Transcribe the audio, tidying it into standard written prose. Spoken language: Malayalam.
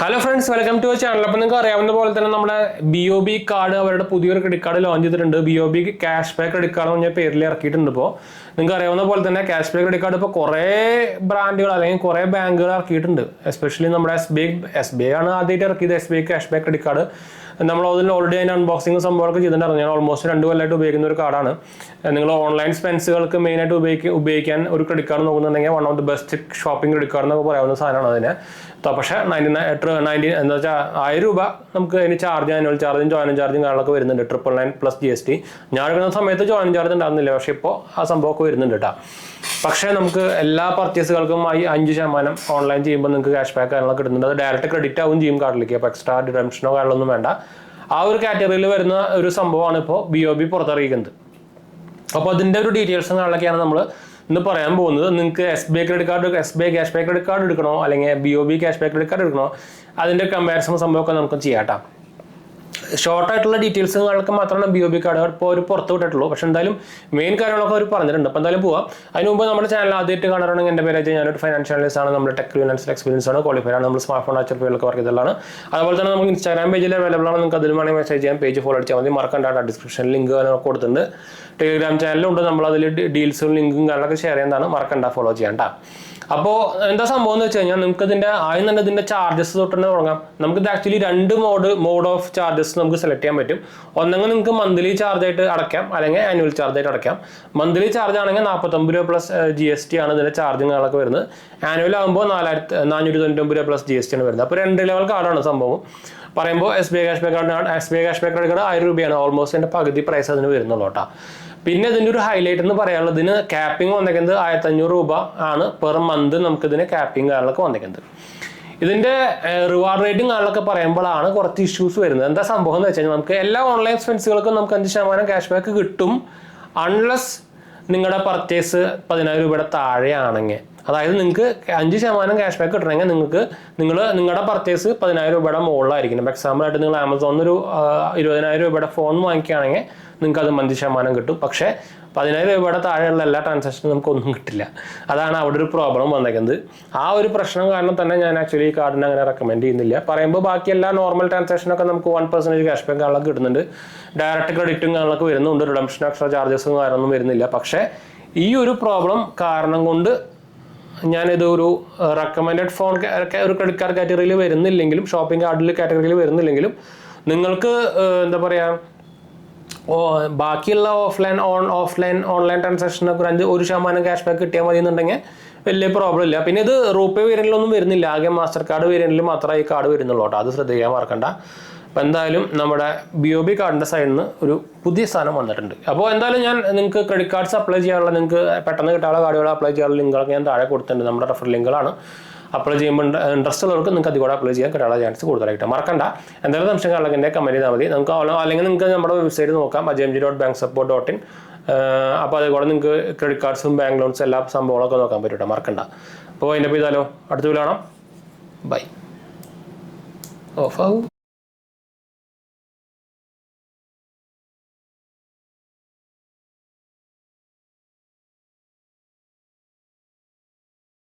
Hello friends, welcome to channel. അപ്പോൾ നിങ്ങൾക്ക് അറിയാവുന്ന പോലെ തന്നെ നമ്മുടെ BOB കാർഡ് അവരുടെ പുതിയൊരു ക്രെഡിറ്റ് കാർഡ് ലോഞ്ച് ചെയ്തിട്ടുണ്ട്. BOB cash back credit card എന്ന് പറഞ്ഞ പേരിൽ ഇറക്കിയിട്ടുണ്ട്. ഇപ്പോൾ നിങ്ങൾക്ക് അറിയാവുന്ന പോലെ തന്നെ ക്യാഷ് ബാക്ക് ക്രെഡിറ്റ് കാർഡ് ഇപ്പോൾ കുറേ ബ്രാൻഡുകൾ അല്ലെങ്കിൽ കുറേ ബാങ്കുകൾ ഇറക്കിയിട്ടുണ്ട്. എസ്പെഷ്യലി നമ്മുടെ SBI ആണ് ആദ്യമായിട്ട് ഇറക്കിയത്. SBI cash back credit card നമ്മൾ അതിൽ ഓൾറെഡി അതിൻ്റെ അൺബോക്സിംഗ് സംഭവമൊക്കെ ചെയ്തിട്ടുണ്ടായിരുന്നു. ഞാൻ ഓൾമോസ്റ്റ് 2 കൊല്ലമായിട്ട് ഉപയോഗിക്കുന്ന ഒരു കാർഡാണ്. നിങ്ങൾ ഓൺലൈൻ സ്പെൻസുകൾക്ക് മെയിനായിട്ട് ഉപയോഗിക്കാൻ ഒരു ക്രെഡിറ്റ് കാർഡ് നോക്കുന്നുണ്ടെങ്കിൽ one of the best shopping credit card എന്നൊക്കെ പറയാവുന്ന സാധനമാണ് അതിനെ. പക്ഷേ 90 എന്താ വെച്ചാൽ 1000 രൂപ നമുക്ക് അതിന് ചാർജ്, ആനുവൽ ചാർജും ജോയിനിങ് ചാർജും കാര്യങ്ങളൊക്കെ വരുന്നുണ്ട്. 999 പ്ലസ് GST. ഞാൻ എടുക്കുന്ന സമയത്ത് ജോയിനിങ് ചാർജ് ഉണ്ടാകുന്നില്ല, പക്ഷേ ഇപ്പോൾ ആ സംഭവമൊക്കെ വരുന്നുണ്ട് കേട്ടോ. പക്ഷേ നമുക്ക് എല്ലാ പർച്ചേസുകൾക്കും 5% ഓൺലൈൻ ചെയ്യുമ്പോൾ നിങ്ങൾക്ക് ക്യാഷ് ബാക്ക് കാര്യങ്ങളൊക്കെ കിട്ടുന്നുണ്ട്. അത് ഡയറക്റ്റ് ക്രെഡിറ്റ് ആവും ചെയ്യും കാർഡിലേക്ക്. അപ്പോൾ എക്സ്ട്രാ ഡിഡംഷനോ കാര്യങ്ങളൊന്നും വേണ്ട. ആ ഒരു കാറ്റഗറിയിൽ വരുന്ന ഒരു സംഭവമാണ് ഇപ്പോൾ BOB പുറത്തിറങ്ങിക്കുന്നത്. അപ്പോൾ അതിൻ്റെ ഒരു ഡീറ്റെയിൽസും കാര്യങ്ങളൊക്കെയാണ് നമ്മൾ ഇന്ന് പറയാൻ പോകുന്നത്. നിങ്ങൾക്ക് SBI credit card, SBI cash back credit card എടുക്കണോ അല്ലെങ്കിൽ BOB cash back credit card എടുക്കണോ, അതിൻ്റെ കമ്പാരിസൺ സംഭവമൊക്കെ നമുക്ക് ചെയ്യാം കേട്ടോ. ഷോർട്ടായിട്ടുള്ള ഡീറ്റെയിൽസുകൾക്ക് മാത്രമാണ് BOB കാർഡ് ഇപ്പോൾ ഒരു പുറത്ത് വിട്ടിട്ടുള്ളൂ. പക്ഷേ എന്തായാലും മെയിൻ കാര്യങ്ങളൊക്കെ അവർ പറഞ്ഞിട്ടുണ്ട്. അപ്പോൾ എന്തായാലും പോവാം. അതിന് മുമ്പ് നമ്മുടെ ചാനൽ ആദ്യമായിട്ട് കാണാറുണ്ടെങ്കിൽ എൻ്റെ പേര് ഞാനൊരു ഫൈനാൻഷ്യൽ അനലിസ്റ്റ് ആണ്. നമ്മുടെ ടെക് ഫിനാൻഷ്യൽ എക്സ്പീരിയൻസ് ആണ്, ക്വാളിഫൈഡ് ആണ്. നമ്മൾ സ്മാർട്ട് ഫോൺ ഫീൽഡിലൊക്കെ വർക്ക് ചെയ്തതാണ്. അതുപോലെ തന്നെ നമുക്ക് ഇൻസ്റ്റാഗ്രാം പേജിൽ അവൈലബിൾ ആണ്. നിങ്ങൾക്ക് അതിൽ വേണമെങ്കിൽ മെസ്സേജ് ചെയ്യാം. പേജ് ഫോളോ അടിച്ചാൽ മതി. മറക്കണ്ട, ഡിസ്ക്രിപ്ഷനിൽ ലിങ്ക് കൊടുത്തിട്ടുണ്ട്. ടെലിഗ്രാം ചാനലുണ്ട്. നമ്മൾ അതിൽ ഡീൽസും ലിങ്കും കാര്യങ്ങളൊക്കെ ഷെയർ ചെയ്യുന്നതാണ്. മറക്കണ്ട, ഫോളോ ചെയ്യണ്ട. അപ്പോൾ എന്താ സംഭവം എന്ന് വെച്ച് കഴിഞ്ഞാൽ നമുക്ക് ആദ്യം തന്നെ ഇതിൻ്റെ ചാർജസ് തൊട്ട് തന്നെ തുടങ്ങാം. നമുക്കിത് ആക്ച്വലി 2 മോഡ് ഓഫ് ചാർജസ് നമുക്ക് സെലക്ട് ചെയ്യാൻ പറ്റും. ഒന്നെങ്കിൽ നിങ്ങൾക്ക് മന്ത്ലി ചാർജ് ആയിട്ട് അടയ്ക്കാം, അല്ലെങ്കിൽ ആനുവൽ ചാർജ് ആയിട്ട് അടയ്ക്കാം. മന്ത്ലി ചാർജ് ആണെങ്കിൽ 49 രൂപ പ്ലസ് GST ആണ് ഇതിൻ്റെ ചാർജുകളൊക്കെ വരുന്നത്. ആനുവൽ ആകുമ്പോൾ 499 രൂപ പ്ലസ് GST ആണ് വരുന്നത്. അപ്പോൾ 2 ലെവൽ കാർഡാണ് സംഭവം. പറയുമ്പോൾ SBI cash back credit card 1000 രൂപയാണ്. ഓൾമോസ്റ്റ് എൻ്റെ പകുതി പ്രൈസ് അതിന് വരുന്നുള്ളൂ കേട്ടോ. പിന്നെ ഇതിൻ്റെ ഒരു ഹൈലൈറ്റ് എന്ന് പറയാനുള്ളത്, ഇതിന് ക്യാപ്പിംഗ് വന്നേക്കുന്നത് 1500 രൂപ ആണ് പെർ മന്ത്. നമുക്കിതിന് ക്യാപ്പിംഗ് കാര്യങ്ങളൊക്കെ വന്നേക്കുന്നത്. ഇതിൻ്റെ റിവാർഡ് റേറ്റിംഗ് കാര്യങ്ങളൊക്കെ പറയുമ്പോഴാണ് കുറച്ച് ഇഷ്യൂസ് വരുന്നത്. എന്താ സംഭവം എന്ന് വെച്ച് കഴിഞ്ഞാൽ നമുക്ക് എല്ലാ ഓൺലൈൻ എക്സ്പെൻസുകൾക്കും നമുക്ക് 5% ക്യാഷ് ബാക്ക് കിട്ടും, അൺലെസ് നിങ്ങളുടെ പർച്ചേസ് 10000 രൂപയുടെ താഴെയാണെങ്കിൽ. അതായത് നിങ്ങൾക്ക് 5% ക്യാഷ് ബാക്ക് കിട്ടണമെങ്കിൽ നിങ്ങളുടെ പർച്ചേസ് 10000 രൂപയുടെ മുകളിലായിരിക്കണം. ഇപ്പോൾ എക്സാമ്പിളായിട്ട് നിങ്ങൾ ആമസോണിൽ ഒരു 20000 രൂപയുടെ ഫോൺ വാങ്ങിക്കുകയാണെങ്കിൽ നിങ്ങൾക്ക് അത് 5% കിട്ടും. പക്ഷേ 10000 രൂപയുടെ താഴെയുള്ള എല്ലാ ട്രാൻസാക്ഷനും നമുക്കൊന്നും കിട്ടില്ല. അതാണ് അവിടെ ഒരു പ്രോബ്ലം വന്നേക്കുന്നത്. ആ ഒരു പ്രശ്നം കാരണം തന്നെ ഞാൻ ആക്ച്വലി ഈ കാർഡിനെ അങ്ങനെ റെക്കമെൻഡ് ചെയ്യുന്നില്ല. പറയുമ്പോൾ ബാക്കി എല്ലാ നോർമൽ ട്രാൻസാക്ഷനൊക്കെ നമുക്ക് 1% ക്യാഷ് ബാക്ക് കാര്യങ്ങളൊക്കെ കിട്ടുന്നുണ്ട്. ഡയറക്റ്റ് ക്രെഡിറ്റും കാര്യങ്ങളൊക്കെ വരുന്നുണ്ട്. റിഡംഷൻ എക്സ്ട്രാ ചാർജസും കാര്യമൊന്നും വരുന്നില്ല. പക്ഷേ ഈ ഒരു പ്രോബ്ലം കാരണം കൊണ്ട് ഞാനിത് ഒരു റെക്കമെൻഡഡ് ഫോൺ ഒരു ക്രെഡിറ്റ് കാർഡ് കാറ്റഗറിയിൽ വരുന്നില്ലെങ്കിലും, ഷോപ്പിംഗ് കാർഡിൽ കാറ്റഗറിയിൽ വരുന്നില്ലെങ്കിലും, നിങ്ങൾക്ക് എന്താ പറയുക, ബാക്കിയുള്ള ഓൺലൈൻ ട്രാൻസാക്ഷനൊക്കെ 1% ക്യാഷ് ബാക്ക് കിട്ടിയാൽ മതി എന്നുണ്ടെങ്കിൽ വലിയ പ്രോബ്ലം ഇല്ല. പിന്നെ ഇത് റൂപേ വേരിയന്റിലൊന്നും വരുന്നില്ല. ആകെ മാസ്റ്റർ കാർഡ് വേരിയന്റിൽ മാത്രമേ ഈ കാർഡ് വരുന്നുള്ളൂ കേട്ടോ. അത് ശ്രദ്ധിക്കാൻ മറക്കണ്ട. അപ്പോൾ എന്തായാലും നമ്മുടെ BOB കാർഡിൻ്റെ സൈഡിൽ നിന്ന് ഒരു പുതിയ സാധനം വന്നിട്ടുണ്ട്. അപ്പോൾ എന്തായാലും ഞാൻ നിങ്ങൾക്ക് ക്രെഡിറ്റ് കാർഡ്സ് അപ്ലൈ ചെയ്യാനുള്ള, നിങ്ങൾക്ക് പെട്ടെന്ന് കിട്ടാനുള്ള കാർഡുകൾ അപ്ലൈ ചെയ്യാനുള്ള ലിങ്കുകളൊക്കെ ഞാൻ താഴെ കൊടുത്തിട്ടുണ്ട്. നമ്മുടെ റെഫർ ലിങ്കുകളാണ്. അപ്ലൈ ചെയ്യുമ്പോൾ ഇൻട്രസ്റ്റ് ഉള്ളവർക്ക് നിങ്ങൾക്ക് അതിൽ കൂടെ അപ്ലൈ ചെയ്യാൻ കിട്ടാനുള്ള ചാൻസ് കൂടുതലായിട്ട്. മറക്കണ്ട. എന്തെങ്കിലും സംശയങ്ങളൊക്കെ എൻ്റെ കമൻറ്റ് ചെയ്താൽ മതി. നമുക്ക് അല്ലെങ്കിൽ നിങ്ങൾക്ക് നമ്മുടെ വെബ്സൈറ്റ് നോക്കാം, ajmg.banksupport.in. അപ്പോൾ അതുകൂടെ നിങ്ങൾക്ക് ക്രെഡിറ്റ് കാർഡ്സും ബാങ്ക് ലോൺസും എല്ലാ സംഭവങ്ങളൊക്കെ നോക്കാൻ പറ്റും. മറക്കണ്ട. അപ്പോൾ അതിൻ്റെ ചെയ്താലോ, അടുത്ത വീട് കാണാം. ബൈ. ഓഫ് ആവും.